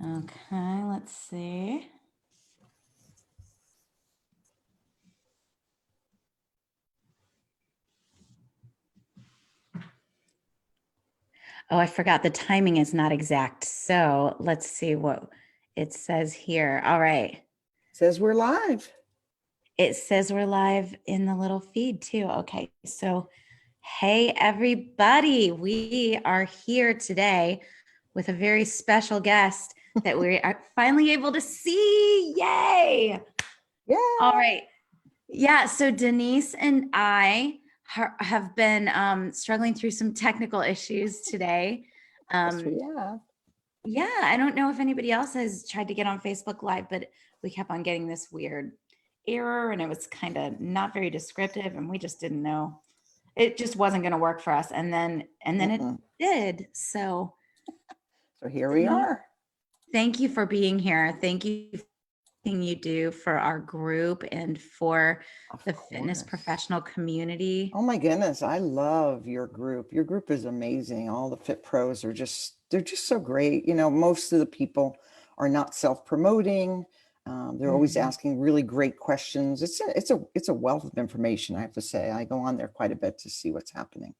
Okay, let's see. Oh, I forgot the timing is not exact. So let's see what it says here. All right. Says we're live. It says we're live in the little feed too. Okay. So, hey, everybody. We are here today with a very special guest that we are finally able to see. Yay. Yeah. All right. Yeah. So, Denise and I have been struggling through some technical issues today. Yes, we have. Yeah, I don't know if anybody else has tried to get on Facebook Live, but we kept on getting this weird error and it was kind of not very descriptive and we just didn't know. It just wasn't going to work for us and then it did. So Here we are. thank you for being here. Thank you for everything you do for our group and for the fitness professional community. Oh my goodness, I love your group. Your group is amazing. All the Fit Pros are they're just so great. You know, most of the people are not self-promoting. They're always asking really great questions. It's a wealth of information, I have to say. I go on there quite a bit to see what's happening.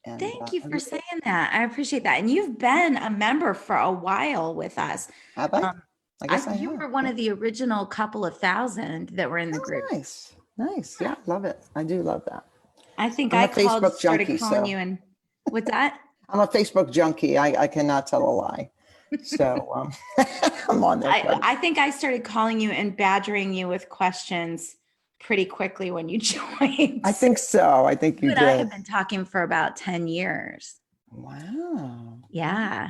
And Thank you for saying that. I appreciate that. And you've been a member for a while with us. have I? I guess You have. were one of the original couple of thousand that were in the group. Nice. Nice. Yeah, love it. I do love that. I think I'm I a Facebook started junkie, calling so you and what's that? I'm a Facebook junkie. I cannot tell a lie. So I'm on there. I think I started calling you and badgering you with questions pretty quickly when you joined. I think so. I think you did. I have been talking for about 10 years. Wow. Yeah.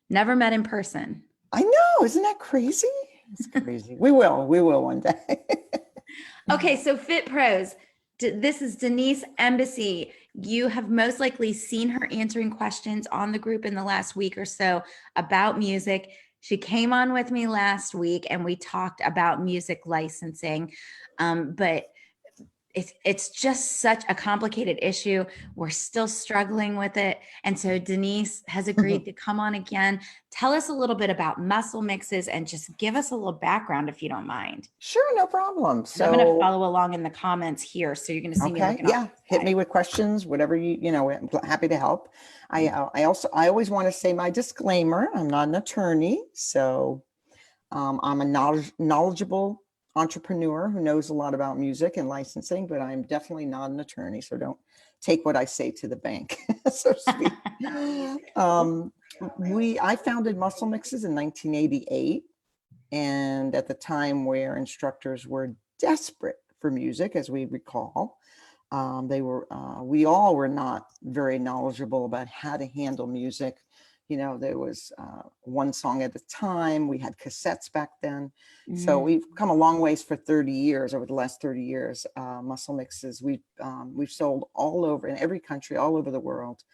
Never met in person. I know. Isn't that crazy? It's crazy. We will one day. Okay. So Fit Pros, this is Denise Embassy. You have most likely seen her answering questions on the group in the last week or so about music. She came on with me last week and we talked about music licensing. But it's just such a complicated issue. We're still struggling with it. And so Denise has agreed to come on again. Tell us a little bit about muscle mixes and just give us a little background if you don't mind. Sure, no problem. So I'm going to follow along in the comments here. So you're going to see me looking yeah, hit me with questions, whatever I'm happy to help. I always want to say my disclaimer. I'm not an attorney, so I'm a knowledgeable entrepreneur who knows a lot about music and licensing, but I'm definitely not an attorney. So don't take what I say to the bank, so to speak. I founded Muscle Mixes in 1988. And at the time where instructors were desperate for music, as we recall, we all were not very knowledgeable about how to handle music. You know, there was one song at a time. We had cassettes back then. So we've come a long ways for 30 years, over the last 30 years. Muscle Mixes, we've sold all over, in every country, all over the world.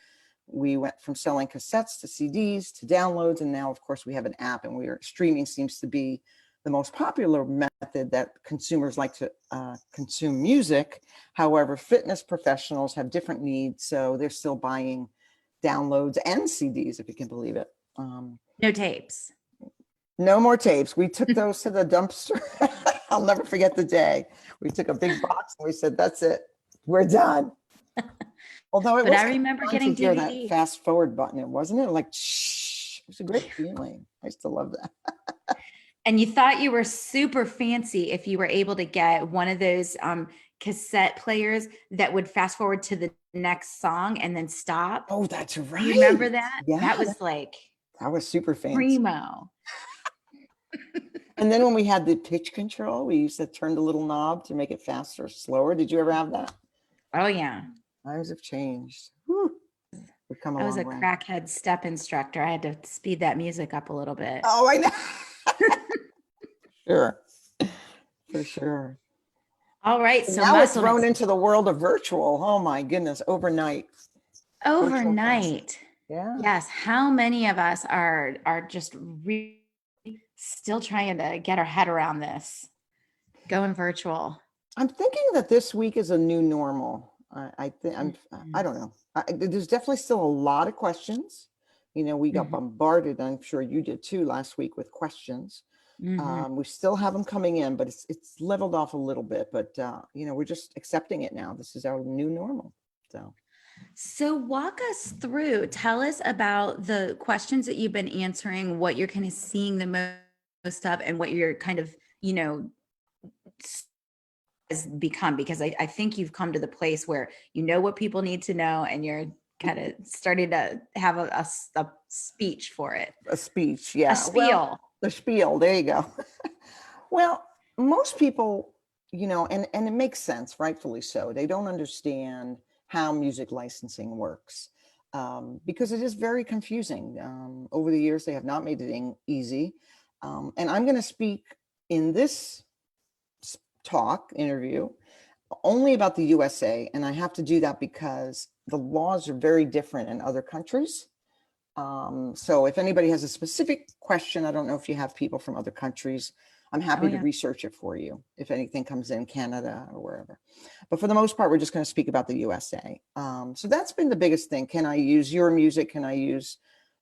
We went from selling cassettes to CDs to downloads. And now, of course, we have an app, and streaming seems to be the most popular method that consumers like to consume music. However, fitness professionals have different needs. So they're still buying downloads and CDs, if you can believe it. No tapes. No more tapes. We took those to the dumpster. I'll never forget the day. We took a big box and we said, that's it. We're done. Although I remember getting to hear that fast forward button, wasn't it? Like, shh, it was a great feeling. I still love that. And you thought you were super fancy if you were able to get one of those cassette players that would fast forward to the next song and then stop. Oh, that's right. You remember that? Yeah, that was like that was super fancy. Primo. And then when we had the pitch control, we used to turn the little knob to make it faster or slower. Did you ever have that? Oh yeah. Times have changed. Whew. We've come a long way. I was a crackhead step instructor. I had to speed that music up a little bit. Oh, I know. Sure. For sure. All right. So now it's thrown into the world of virtual. Oh my goodness. Overnight. Yeah. Yes. How many of us are just really still trying to get our head around this, going virtual? I'm thinking that this week is a new normal. I don't know. There's definitely still a lot of questions. You know, we got Mhm. bombarded, I'm sure you did too, last week with questions. Mhm. We still have them coming in, but it's leveled off a little bit. But you know, we're just accepting it now. This is our new normal. So So walk us through, tell us about the questions that you've been answering, what you're kind of seeing the most of, and what you're kind of, you know, has become, because I think you've come to the place where you know what people need to know and you're kind of starting to have a speech for it, a speech, a yeah. Well, spiel. the spiel. There you go. Well, most people, you know, and it makes sense, rightfully so. They don't understand how music licensing works because it is very confusing. Over the years, they have not made it easy. And I'm going to speak in this talk interview only about the USA, and I have to do that because the laws are very different in other countries. So if anybody has a specific question, I don't know if you have people from other countries, I'm Oh happy to yeah. research it for you if anything comes in Canada or wherever. But for the most part, we're just going to speak about the USA. So that's been the biggest thing. Can I use your music? Can I use,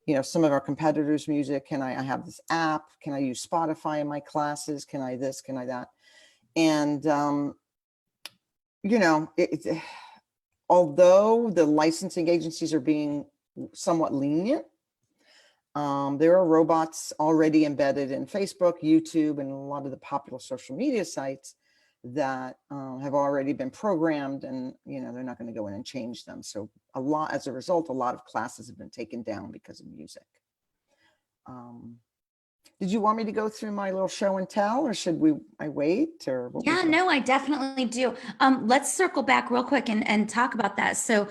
you know, some of our competitors' music? I have this app? Can I use Spotify in my classes? Can I this? Can I that? And, you know, although the licensing agencies are being somewhat lenient, there are robots already embedded in Facebook, YouTube, and a lot of the popular social media sites that have already been programmed, and you know they're not going to go in and change them. So as a result, a lot of classes have been taken down because of music. Um, did you want me to go through my little show and tell, or should I wait, or what Yeah, would you like? no, I definitely do. Let's circle back real quick and talk about that. So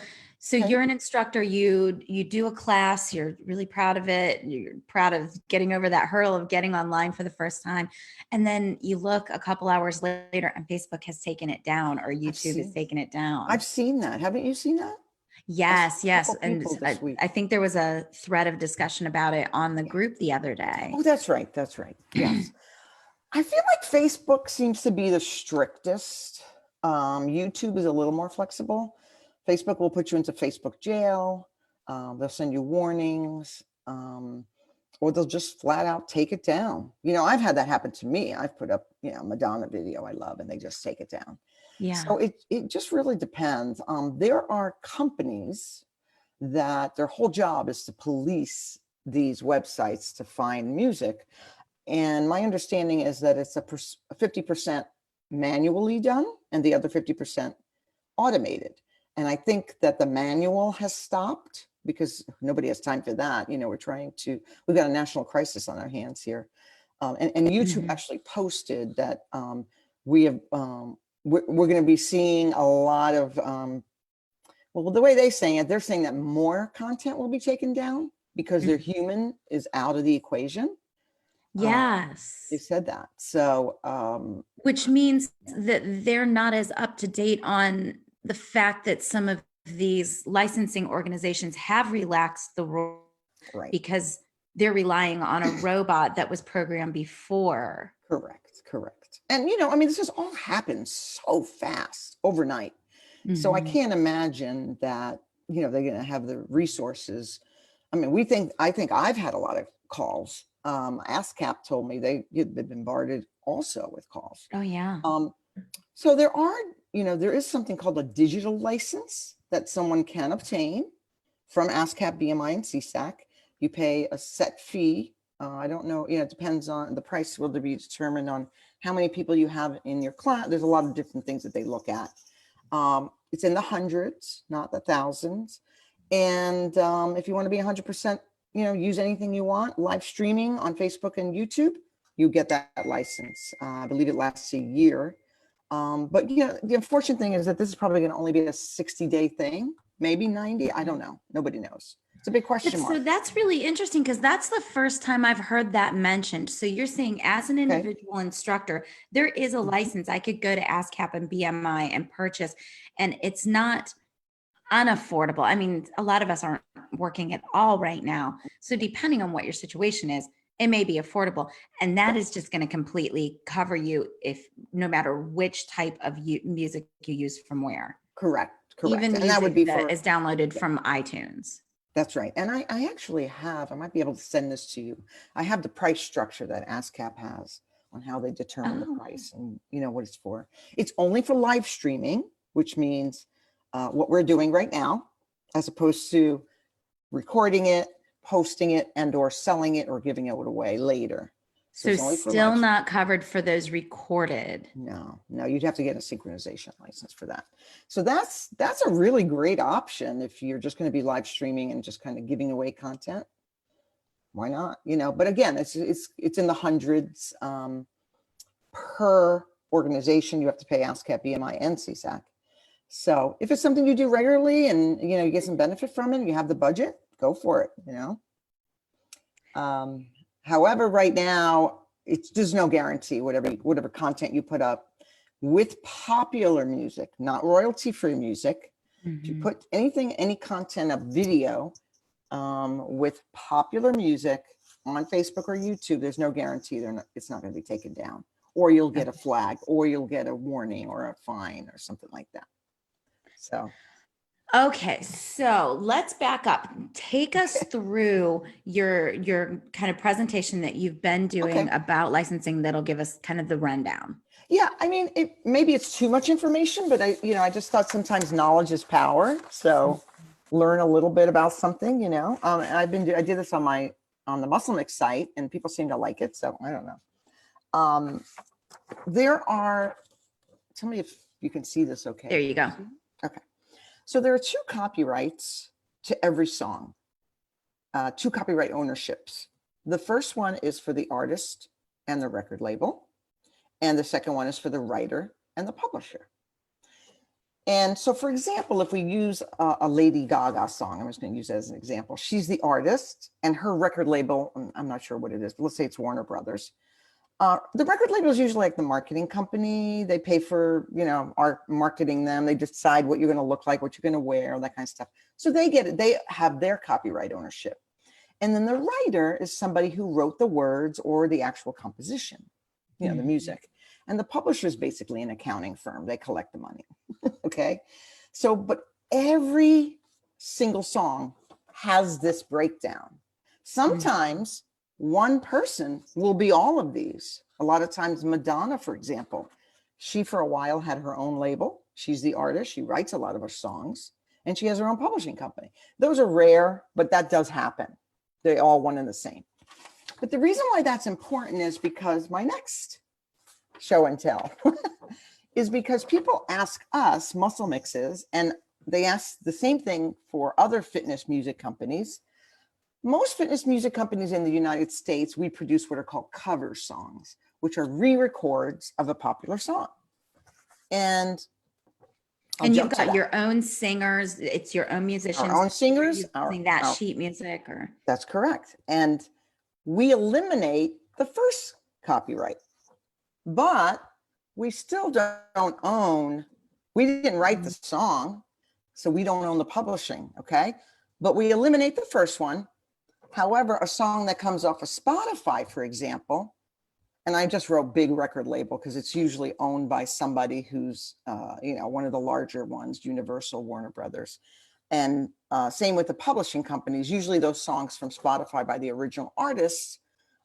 Okay. you're an instructor, you do a class, you're really proud of it, you're proud of getting over that hurdle of getting online for the first time. And then you look a couple hours later and Facebook has taken it down or I've YouTube has seen, taken it down. I've seen that. Haven't you seen that? I saw Yes, a yes. couple And people this I week. think there was a thread of discussion about it on the Yeah. group the other day. Oh, that's right. That's right. Yes. I feel like Facebook seems to be the strictest. YouTube is a little more flexible. Facebook will put you into Facebook jail. They'll send you warnings, or they'll just flat out take it down. You know, I've had that happen to me. I've put up, you know, Madonna video I love, and they just take it down. Yeah. So it just really depends. There are companies that their whole job is to police these websites to find music, and my understanding is that it's a 50% manually done and the other 50% automated. And I think that the manual has stopped because nobody has time for that. You know, we've got a national crisis on our hands here. And YouTube Mhm. actually posted that we have, we're going to be seeing a lot of, well, the way they're saying that more content will be taken down because their Mhm. human is out of the equation. Uh, they Yes. said that. So, Which means that they're not as up to date on the fact that some of these licensing organizations have relaxed the rule right. because they're relying on a robot that was programmed before. Correct. Correct. And, you know, I mean, this has all happened so fast overnight. So I Mhm. can't imagine that, you know, they're going to have the resources. I mean, I think I've had a lot of calls. ASCAP told me they've been bombarded also with calls. Oh, yeah. Um, so there is something called a digital license that someone can obtain from ASCAP, BMI, and CSAC. You pay a set fee. I don't know, you know, it depends on the price will be determined on how many people you have in your class. There's a lot of different things that they look at. It's in the hundreds, not the thousands. And if you want to be 100%, you know, use anything you want, live streaming on Facebook and YouTube, you get that license. I believe it lasts a year. But you know, the unfortunate thing is that this is probably going to only be a 60-day thing, maybe 90. I don't know. Nobody knows. It's a big question So mark. that's really interesting because that's the first time I've heard that mentioned. So you're saying as an Okay. individual instructor, there is a Mhm. license. I could go to ASCAP and BMI and purchase, and it's not unaffordable. I mean, a lot of us aren't working at all right now. So depending on what your situation is, it may be affordable. And that is just going to completely cover you if no matter which type of music you use from where, Correct. Correct. even And that would music be that for, is downloaded yeah, from iTunes. That's right. And I actually have, I might be able to send this to you. I have the price structure that ASCAP has on how they determine the Oh, price and what it's for. It's only for live streaming, which means what we're doing right now, as opposed to recording it, posting it, and or selling it or giving it away later. So so it's only for live. still not covered for those recorded. No, you'd have to get a synchronization license for that. So that's a really great option if you're just going to be live streaming and just kind of giving away content. Why not? But again, it's in the hundreds per organization. You have to pay ASCAP, BMI, and CSAC. So if it's something you do regularly and you get some benefit from it, you have the budget, go for it. However, right now, there's no guarantee whatever content you put up with popular music, not royalty-free music. If you put any content of video with popular music on Facebook or YouTube, there's no guarantee it's not going to be taken down, or you'll get a flag, or you'll get a warning or a fine or something like that. So. Okay, so let's back up. Take us through your kind of presentation that you've been doing about licensing that'll give us kind of the rundown. Yeah, I mean, maybe it's too much information, but I just thought sometimes knowledge is power. So learn a little bit about something, and I did this on the Muscle Mix site, and people seem to like it. So I don't know. Tell me if you can see this okay. There you go. Okay. So there are 2 copyrights to every song, 2 copyright ownerships. The first one is for the artist and the record label, and the second one is for the writer and the publisher. And so, for example, if we use a Lady Gaga song, I'm just going to use that as an example. She's the artist, and her record label, I'm not sure what it is, but let's say it's Warner Brothers. The record label is usually like the marketing company. They pay for, art marketing them. They decide what you're going to look like, what you're going to wear, that kind of stuff. So they get it. They have their copyright ownership. And then the writer is somebody who wrote the words or the actual composition, the music. And the publisher is basically an accounting firm. They collect the money. Okay. So, but every single song has this breakdown. Sometimes one person will be all of these. A lot of times Madonna, for example, she for a while had her own label. She's the artist. She writes a lot of her songs, and she has her own publishing company. Those are rare, but that does happen. They're all one and the same. But the reason why that's important is because my next show and tell is because people ask us, Muscle Mixes, and they ask the same thing for other fitness music companies. Most fitness music companies in the United States, we produce what are called cover songs, which are re-records of a popular song. And you've got your own singers. It's your own musicians. Our own singers. Using that sheet music, or that's correct. And we eliminate the first copyright, but we still don't own. We didn't write the song, so we don't own the publishing. Okay, but we eliminate the first one. However, a song that comes off of Spotify, for example, and I just wrote big record label because it's usually owned by somebody who's, one of the larger ones, Universal, Warner Brothers. And same with the publishing companies. Usually those songs from Spotify by the original artists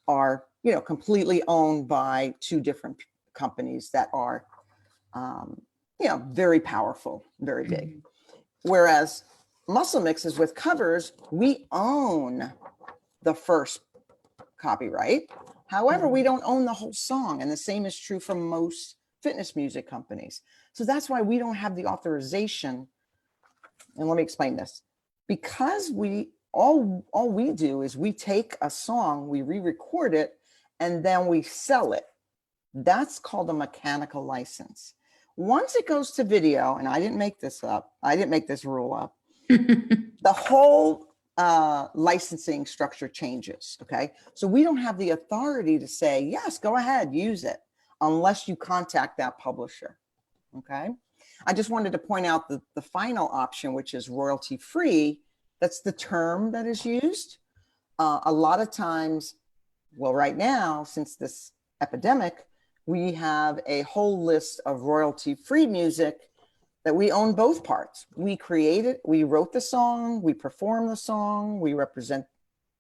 are, completely owned by 2 different companies that are, very powerful, very big. Whereas Muscle Mixes with covers, we own the first copyright. However, we don't own the whole song. And the same is true for most fitness music companies. So that's why we don't have the authorization. And let me explain this. Because all we do is we take a song, we re-record it, and then we sell it. That's called a mechanical license. Once it goes to video, and I didn't make this up, I didn't make this rule up, the whole licensing structure changes. Okay. So we don't have the authority to say, yes, go ahead, use it, unless you contact that publisher. Okay. I just wanted to point out the final option, which is royalty free. That's the term that is used. A lot of times, well, right now, since this epidemic, we have a whole list of royalty free music that we own both parts. We created, we wrote the song, we perform the song, we represent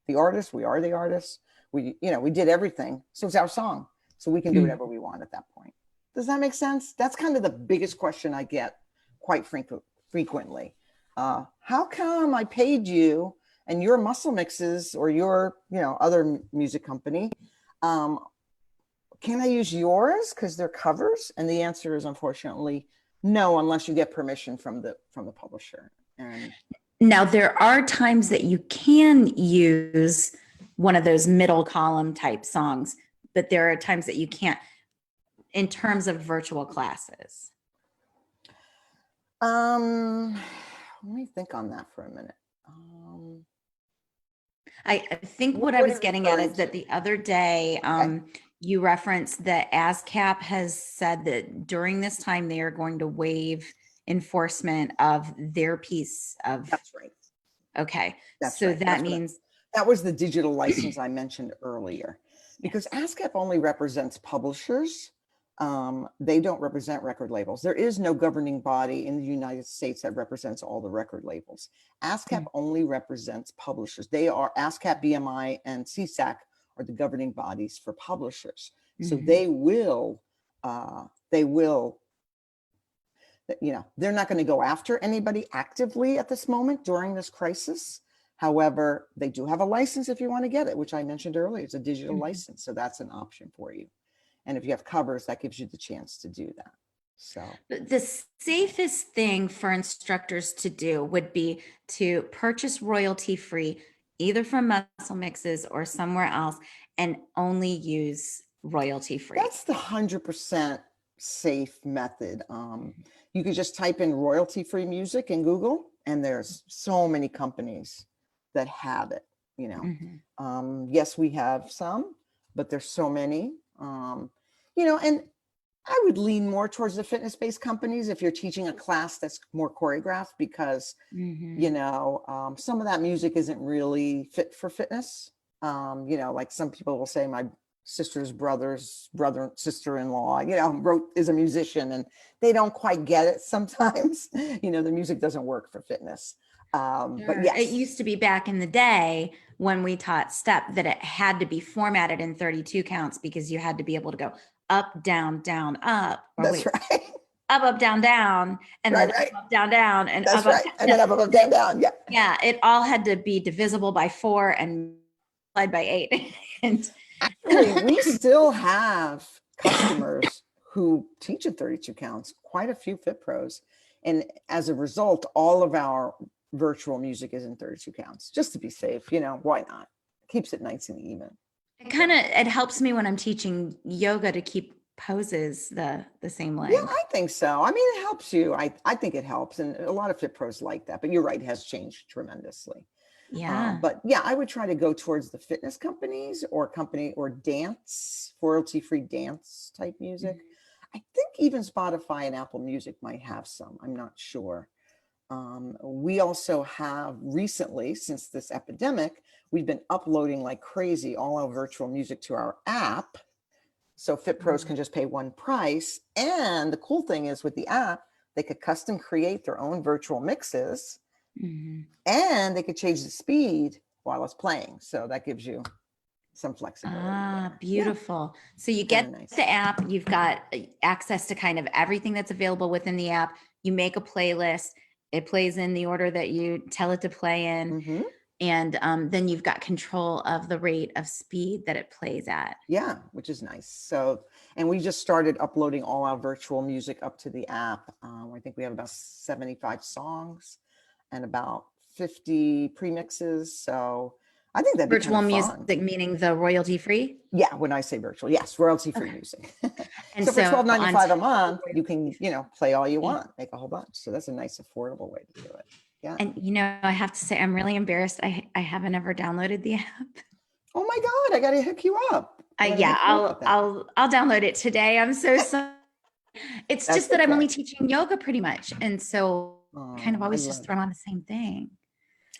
the artist, we are the artist. We, you know, we did everything. So it's our song. So we can do whatever we want at that point. Does that make sense? That's kind of the biggest question I get quite frequently. How come I paid you and your Muscle Mixes or your, you know, other music company, can I use yours because they're covers? And the answer is unfortunately no, unless you get permission from the publisher. And now there are times that you can use one of those middle column type songs, but there are times that you can't in terms of virtual classes. Let me think on that for a minute. I think what I was getting at is that the other day, you referenced that ASCAP has said that during this time they are going to waive enforcement of their piece of. That's right. Okay, That's so right. that means that was the digital license I mentioned earlier, because ASCAP only represents publishers. They don't represent record labels. There is no governing body in the United States that represents all the record labels. ASCAP only represents publishers. They are ASCAP, BMI, and CSAC are the governing bodies for publishers. So they will, you know, they're not going to go after anybody actively at this moment during this crisis. However, they do have a license if you want to get it, which I mentioned earlier. It's a digital license. So that's an option for you. And if you have covers, that gives you the chance to do that. So the safest thing for instructors to do would be to purchase royalty free, either from Muscle Mixes or somewhere else, and only use royalty free. That's the 100% safe method. You could just type in royalty free music in Google, and there's so many companies that have it, you know. Yes, we have some, but there's so many. You know, and I would lean more towards the fitness-based companies if you're teaching a class that's more choreographed, because, you know, some of that music isn't really fit for fitness. You know, like some people will say my sister's brother's brother, sister-in-law, you know, is a musician, and they don't quite get it sometimes. You know, the music doesn't work for fitness. But yes, it used to be back in the day when we taught step that it had to be formatted in 32 counts because you had to be able to go up, down, down, up. That's right. Up, down, down, and then up, down, down, and that's right. And then up, down, down. Yeah. Yeah. It all had to be divisible by 4 and multiplied by 8. And actually, we still have customers who teach in 32 counts, quite a few Fit Pros. And as a result, all of our virtual music is in 32 counts, just to be safe. You know, why not? Keeps it nice and even. It helps me when I'm teaching yoga to keep poses the same length. Yeah, I think so. I mean, it helps you. I think it helps. And a lot of Fit Pros like that, but you're right, it has changed tremendously. Yeah. But yeah, I would try to go towards the fitness companies or dance, royalty-free dance type music. I think even Spotify and Apple Music might have some. I'm not sure. We also have recently, since this epidemic, we've been uploading like crazy all our virtual music to our app. So Fit Pros can just pay one price. And the cool thing is with the app, they could custom create their own virtual mixes and they could change the speed while it's playing. So that gives you some flexibility. Beautiful. So you get the app, you've got access to kind of everything that's available within the app. You make a playlist, it plays in the order that you tell it to play in. And then you've got control of the rate of speed that it plays at. Yeah, which is nice. So, and we just started uploading all our virtual music up to the app. I think we have about 75 songs and about 50 premixes. So I think that virtual music, meaning the royalty free. Yeah, when I say virtual, yes, royalty free music. And so for $12.95 a month, you can, you know, play all you want, make a whole bunch. So that's a nice, affordable way to do it. Yeah. And you know, I have to say, I'm really embarrassed. I haven't ever downloaded the app. Oh my God, I got to hook you up. Yeah, I'll download it today. I'm so sorry. It's just that I'm only teaching yoga pretty much, and so kind of always just throw on the same thing.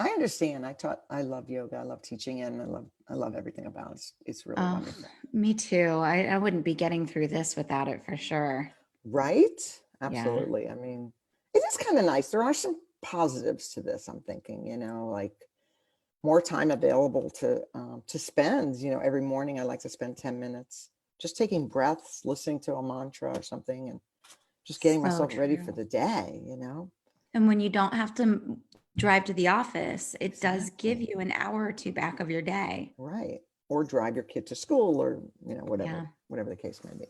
I understand. I love yoga. I love teaching it, and I love everything about it. It's really wonderful. Me too. I wouldn't be getting through this without it for sure. Right? Absolutely. Yeah. I mean, It is kind of nice. There are some positives to this, I'm thinking, like more time available to spend, every morning I like to spend 10 minutes just taking breaths, listening to a mantra or something, and just getting So myself ready for true. the day, And when you don't have to drive to the office, it does give Exactly. you an hour or two back of your day. Right. Or drive your kid to school or, Yeah. whatever the case may be.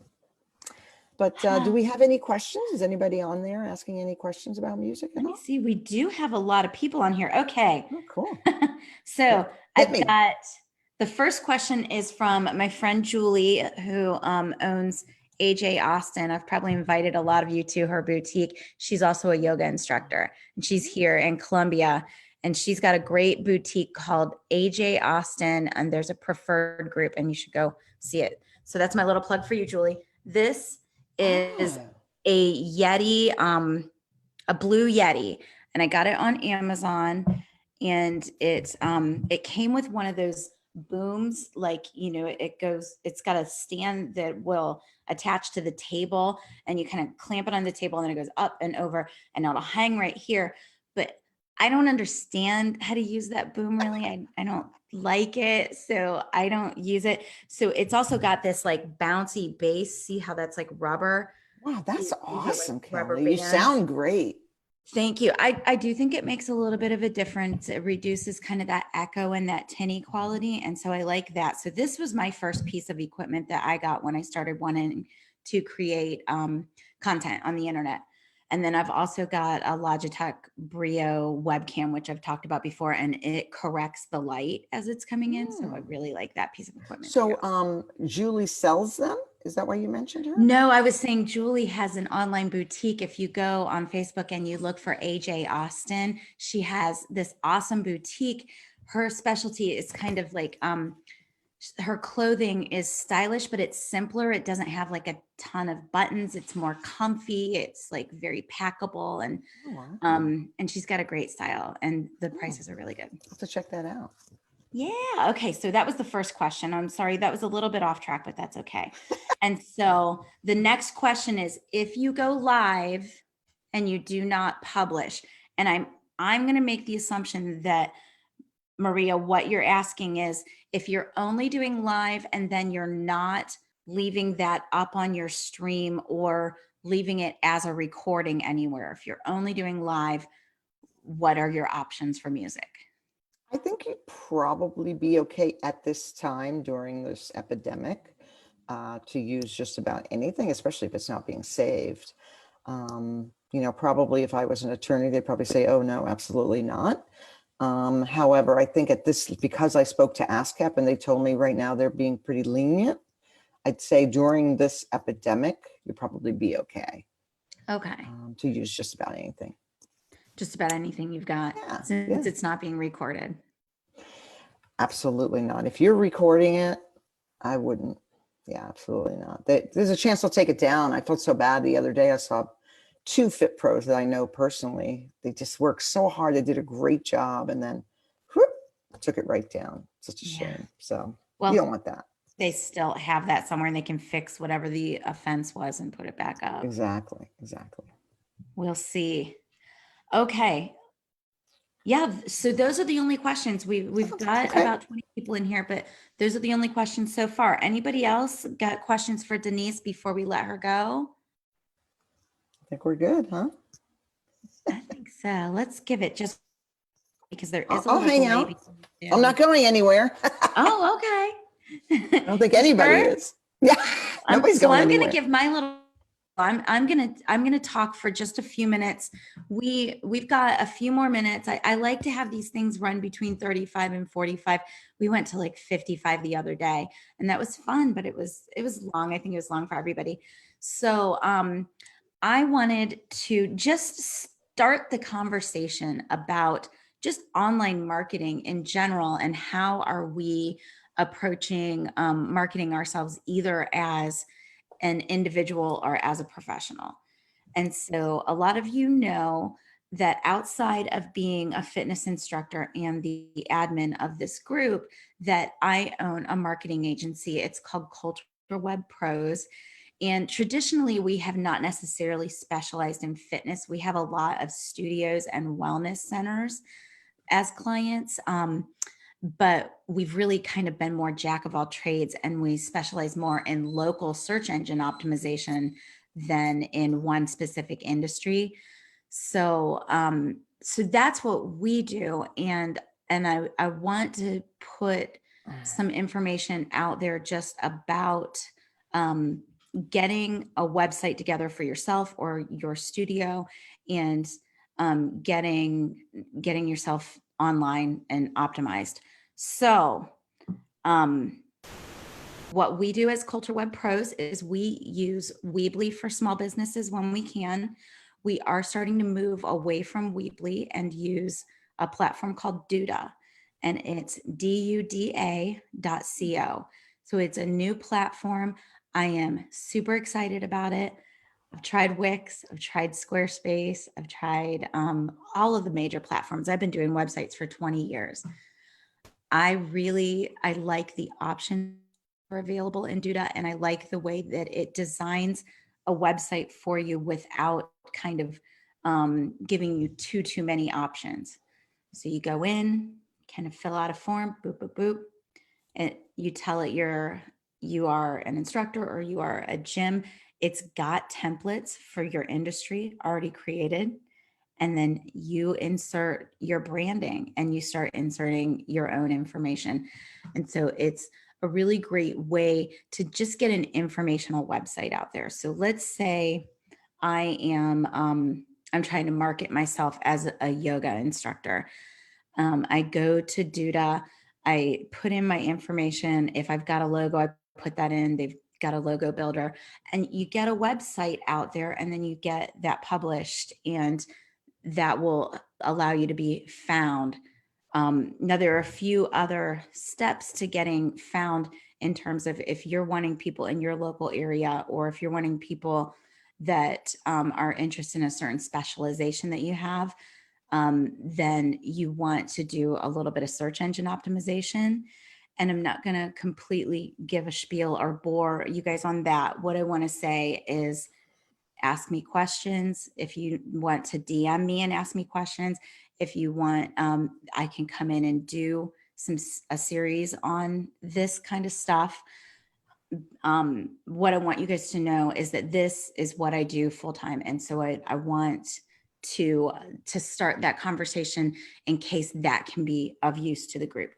But do Huh. we have any questions? Is anybody on there asking any questions about music at Let me all? see. We do have a lot of people on here. Okay. Oh, cool. So Hit I've me. got the first question is from my friend Julie, who owns AJ Austin. I've probably invited a lot of you to her boutique. She's also a yoga instructor, and she's here in Columbia. And she's got a great boutique called AJ Austin, and there's a preferred group, and you should go see it. So that's my little plug for you, Julie. This is Ah, a Yeti, a blue Yeti, and I got it on Amazon, and it came with one of those booms, like, it's got a stand that will attach to the table, and you kind of clamp it on the table, and then it goes up and over, and it'll hang right here. But I don't understand how to use that boom really. I don't like it, so I don't use it. So it's also got this like bouncy base. See how that's like rubber? wow, that's These are like awesome, rubber Kelly. You bands. sound great. Thank you. I do think it makes a little bit of a difference. It reduces kind of that echo and that tinny quality. And so I like that. So this was my first piece of equipment that I got when I started wanting to create content on the internet. And then I've also got a Logitech Brio webcam, which I've talked about before, and it corrects the light as it's coming in. So I Hmm. really like that piece of equipment too. So, Julie sells them. Is that why you mentioned her? No, I was saying Julie has an online boutique. If you go on Facebook and you look for AJ Austin, she has this awesome boutique. Her specialty is kind of like her clothing is stylish, but it's simpler. It doesn't have like a ton of buttons. It's more comfy. It's like very packable, Oh, wow. and she's got a great style, and the Hmm. prices are really good. I'll have to check that out. Yeah. Okay. So that was the first question. I'm sorry. That was a little bit off track, but that's okay. And so the next question is, if you go live and you do not publish, and I'm going to make the assumption that, Maria, what you're asking is, if you're only doing live and then you're not leaving that up on your stream or leaving it as a recording anywhere, if you're only doing live, what are your options for music? I think you'd probably be okay at this time during this epidemic to use just about anything, especially if it's not being saved. Probably if I was an attorney, they'd probably say, oh, no, absolutely not. However, I think because I spoke to ASCAP and they told me right now they're being pretty lenient, I'd say during this epidemic, you'd probably be okay Okay. to use just about anything. Just about anything you've got, Yeah, since yeah. it's not being recorded. Absolutely not. If you're recording it, I wouldn't. Yeah, absolutely not. There's a chance they'll take it down. I felt so bad the other day. I saw two Fit Pros that I know personally. They just worked so hard. They did a great job, and then whoop, took it right down. Such a Yeah. shame. So you don't Well, want that. they still have that somewhere, and they can fix whatever the offense was and put it back up. Exactly. Exactly. We'll see. Okay. Yeah, so those are the only questions. We've got Okay. about 20 people in here, but those are the only questions so far. Anybody else got questions for Denise before we let her go? I think we're good, huh? I think so. Let's give it just because there I'll, is a I'll little hang delay out. between I'm not Zoom. going anywhere. Oh, okay. I don't think You anybody sure? is. Yeah, nobody's So going I'm going to anywhere. give my little. I'm gonna talk for just a few minutes. We've got a few more minutes. I like to have these things run between 35 and 45. We went to like 55 the other day, and that was fun, but it was long. I think it was long for everybody. So I wanted to just start the conversation about just online marketing in general, and how are we approaching marketing ourselves, either as an individual or as a professional. And so a lot of you know that outside of being a fitness instructor and the admin of this group, that I own a marketing agency. It's called Culture Web Pros. And traditionally, we have not necessarily specialized in fitness. We have a lot of studios and wellness centers as clients. But we've really kind of been more jack of all trades, and we specialize more in local search engine optimization than in one specific industry. So, so that's what we do. And I want to put some information out there just about um, getting a website together for yourself or your studio, and getting yourself online and optimized. So, um, what we do as Culture Web Pros is we use Weebly for small businesses when we can. We are starting to move away from Weebly and use a platform called Duda, and it's duda.co. So it's a new platform. I am super excited about it. I've tried Wix, I've tried Squarespace, I've tried all of the major platforms. I've been doing websites for 20 years. I like the options that are available in Duda, and I like the way that it designs a website for you without kind of giving you too many options. So you go in, kind of fill out a form, boop, boop, boop, and you tell it you are an instructor or you are a gym. It's got templates for your industry already created. And then you insert your branding and you start inserting your own information. And so it's a really great way to just get an informational website out there. So let's say I'm trying to market myself as a yoga instructor. I go to Duda, I put in my information. If I've got a logo, I put that in. They've got a logo builder, and you get a website out there, and then you get that published, and that will allow you to be found. Now, there are a few other steps to getting found in terms of if you're wanting people in your local area, or if you're wanting people that are interested in a certain specialization that you have, then you want to do a little bit of search engine optimization. And I'm not going to completely give a spiel or bore you guys on that. What I want to say is, ask me questions. If you want to DM me and ask me questions, if you want, I can come in and do a series on this kind of stuff. What I want you guys to know is that this is what I do full time. And so I want to start that conversation in case that can be of use to the group.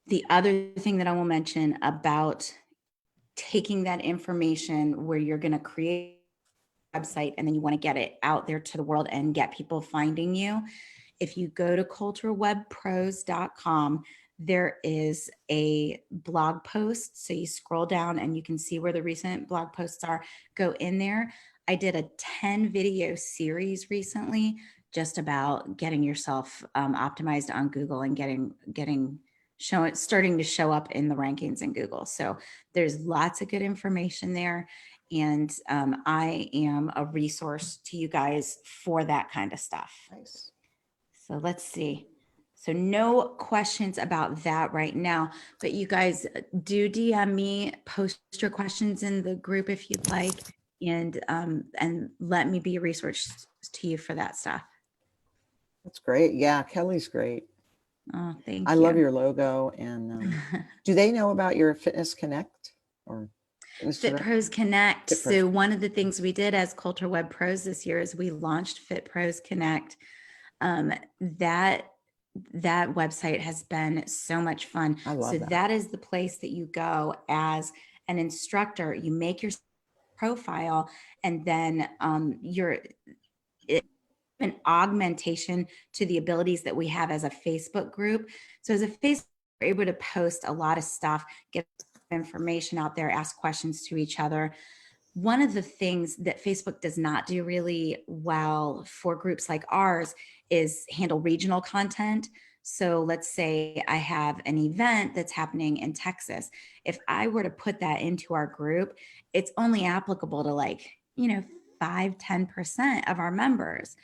The other thing that I will mention about taking that information where you're going to create website and then you want to get it out there to the world and get people finding you. If you go to culturewebpros.com, there is a blog post. So you scroll down and you can see where the recent blog posts are. Go in there. I did a 10 video series recently just about getting yourself optimized on Google and starting to show up in the rankings in Google. So there's lots of good information there. And I am a resource to you guys for that kind of stuff. Nice. So let's see. So no questions about that right now, but you guys do DM me, post your questions in the group if you'd like, and let me be a resource to you for that stuff. That's great. Yeah, Kelly's great. Oh, thank you. I love your logo. And do they know about your Fitness Connect or Fit Pros Connect? Fit Pros. So one of the things we did as Culture Web Pros this year is we launched Fit Pros Connect. That website has been so much fun. I love that. That is the place that you go as an instructor. You make your profile, and then it's an augmentation to the abilities that we have as a Facebook group. So as a Facebook, we're able to post a lot of stuff, get information out there, ask questions to each other. One of the things that Facebook does not do really well for groups like ours is handle regional content. So let's say I have an event that's happening in Texas. If I were to put that into our group, it's only applicable to 5-10% of our members.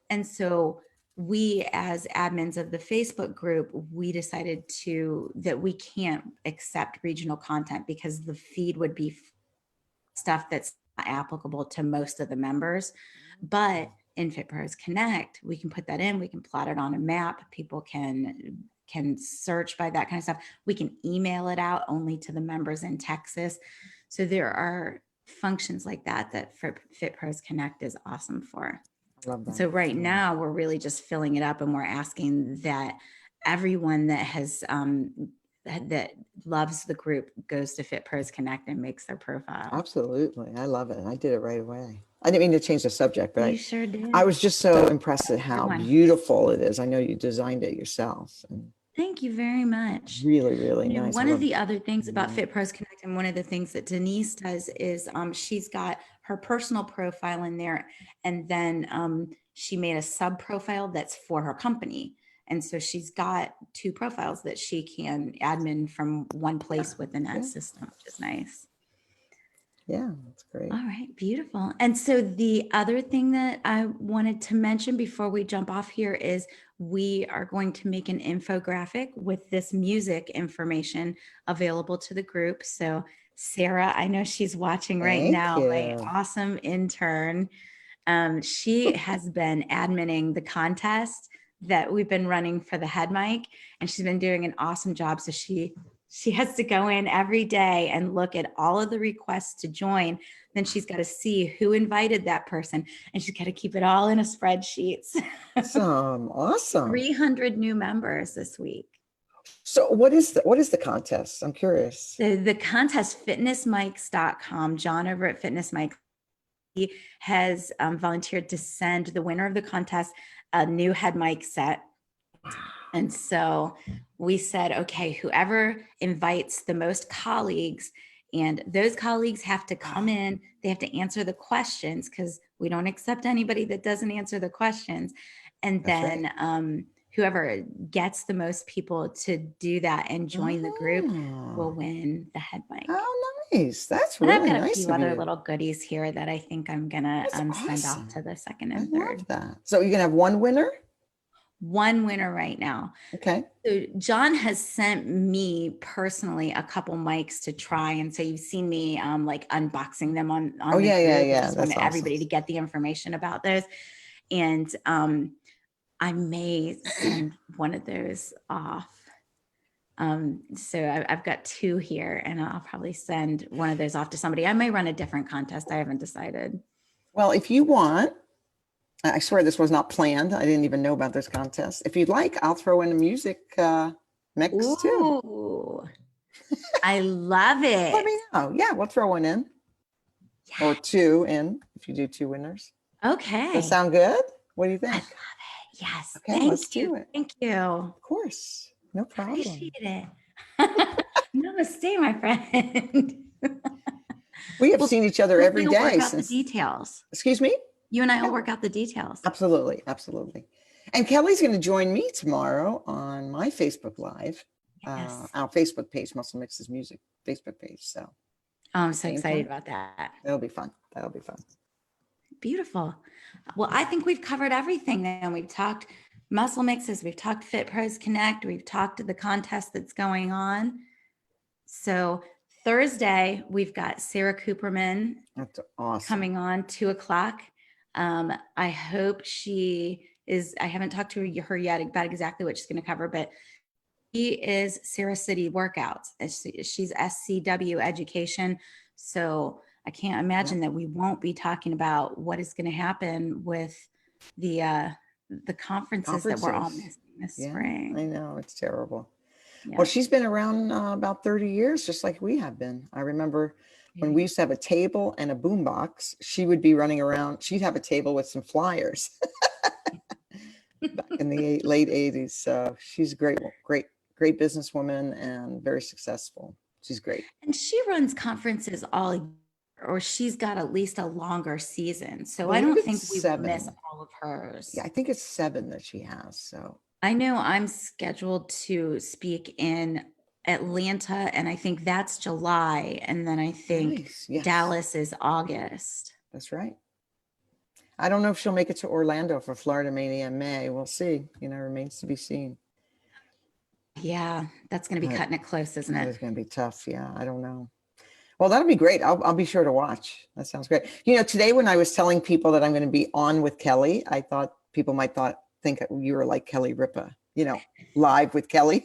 And so we, as admins of the Facebook group, we decided that we can't accept regional content because the feed would be stuff that's not applicable to most of the members. But in Fit Pros Connect, we can put that in, we can plot it on a map. People can search by that kind of stuff. We can email it out only to the members in Texas. So there are functions like that that Fit Pros Connect is awesome for. Love that. So right now we're really just filling it up, and we're asking that everyone that has that loves the group goes to Fit Pros Connect and makes their profile. Absolutely. I love it. I did it right away. I didn't mean to change the subject, but You sure did. I was just so impressed at how one. beautiful it is. I know you designed it yourself. And Thank you very much. really, really You know, nice. one I of love- the other things about Fit Pros Connect, and one of the things that Denise does is she's got her personal profile in there, and then she made a sub profile that's for her company. And so she's got two profiles that she can admin from one place within that system, which is nice. Yeah, that's great. All right, beautiful. And so the other thing that I wanted to mention before we jump off here is we are going to make an infographic with this music information available to the group. So Sarah, I know she's watching right Thank now, my you. awesome intern. She has been adminning the contest that we've been running for the head mic, and she's been doing an awesome job. So she has to go in every day and look at all of the requests to join. Then she's got to see who invited that person, and she's got to keep it all in a spreadsheet. Awesome. 300 new members this week. So what is the contest? I'm curious. The contest, fitnessmics.com, John over at Fitness Mics, he has volunteered to send the winner of the contest a new head mic set. And so we said, okay, whoever invites the most colleagues, and those colleagues have to come in, they have to answer the questions, because we don't accept anybody that doesn't answer the questions. And That's then whoever gets the most people to do that and join the group will win the head mic. Oh, nice. That's And really I've got a nice few of other you. little goodies here that I think I'm gonna send awesome. off to the second I and third. love that. So you're gonna have one winner? One winner right now. Okay. So John has sent me personally a couple mics to try, and so you've seen me like unboxing them on Oh, the yeah, group. yeah, I yeah. just That's wanted everybody awesome. to get the information about those, and I may send one of those off. So I've got two here, and I'll probably send one of those off to somebody. I may run a different contest. I haven't decided. Well, if you want, I swear this was not planned. I didn't even know about this contest. If you'd like, I'll throw in a music mix too. Ooh, I love it. Let me know. Yeah, we'll throw one in or two in if you do two winners. Okay. Does that sound good? What do you I think? love it. Yes. Okay, Thank let's you. do it. Thank you. Of course. No problem. Appreciate it. Namaste, my friend. We have seen each other every We'll day work out the since. details. Excuse me? You and I will work out the details. Absolutely. Absolutely. And Kelly's going to join me tomorrow on my Facebook Live, Yes. our Facebook page, Muscle Mixes Music Facebook page. So Oh, I'm so Same excited time? about that. that'll be fun. That'll be fun. Beautiful. Well, I think we've covered everything then. We've talked muscle mixes, we've talked Fit Pros Connect, we've talked to the contest that's going on. So Thursday, we've got Sarah Cooperman That's awesome. coming on 2:00. I hope she is, I haven't talked to her yet about exactly what she's going to cover, but she is Sarah City Workouts. She's SCW Education. So I can't imagine that we won't be talking about what is going to happen with the conferences that we're all missing this spring. I know, it's terrible. Yeah. Well, she's been around about 30 years, just like we have been. I remember when we used to have a table and a boombox, she would be running around. She'd have a table with some flyers back in the late 80s. So she's a great businesswoman and very successful. She's great. And she runs conferences all year, or she's got at least a longer season. So I don't think we will miss all of hers. Yeah, I think it's 7 that she has. So I know I'm scheduled to speak in Atlanta, and I think that's July. And then I think nice. Yes. Dallas is August. That's right. I don't know if she'll make it to Orlando for Florida Mania in May. We'll see. Remains to be seen. Yeah, that's going to be cutting it close, isn't That it? is going to be tough. Yeah, I don't know. Well, that'll be great. I'll be sure to watch. That sounds great. You know, today when I was telling people that I'm going to be on with Kelly, I thought people might think you were like Kelly Ripa, you know, live with Kelly.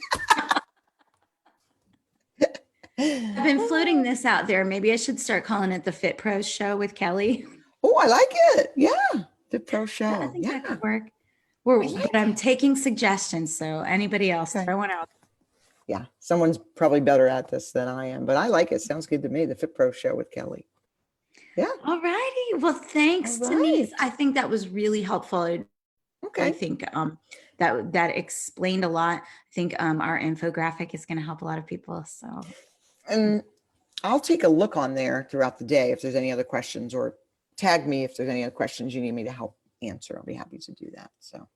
I've been floating this out there. Maybe I should start calling it the Fit Pros Show with Kelly. Oh, I like it. Yeah. The pro I show. think that Yeah. could work. I like But I'm taking suggestions. So anybody else, Okay. throw one out. Yeah. Someone's probably better at this than I am, but I like it. Sounds good to me. The Fit Pro show with Kelly. Yeah. All righty. Well, thanks, All Denise. right. I think that was really helpful. I Okay. think that explained a lot. I think our infographic is going to help a lot of people. So And I'll take a look on there throughout the day if there's any other questions, or tag me if there's any other questions you need me to help answer. I'll be happy to do that. So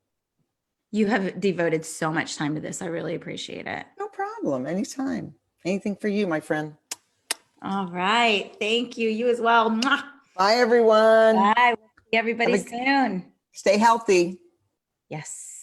you have devoted so much time to this. I really appreciate it. no problem. Anytime. Anything for you, my friend. All right. Thank you. You as well. Mwah. Bye, everyone. Bye. We'll see everybody Have a- soon. Stay healthy. Yes.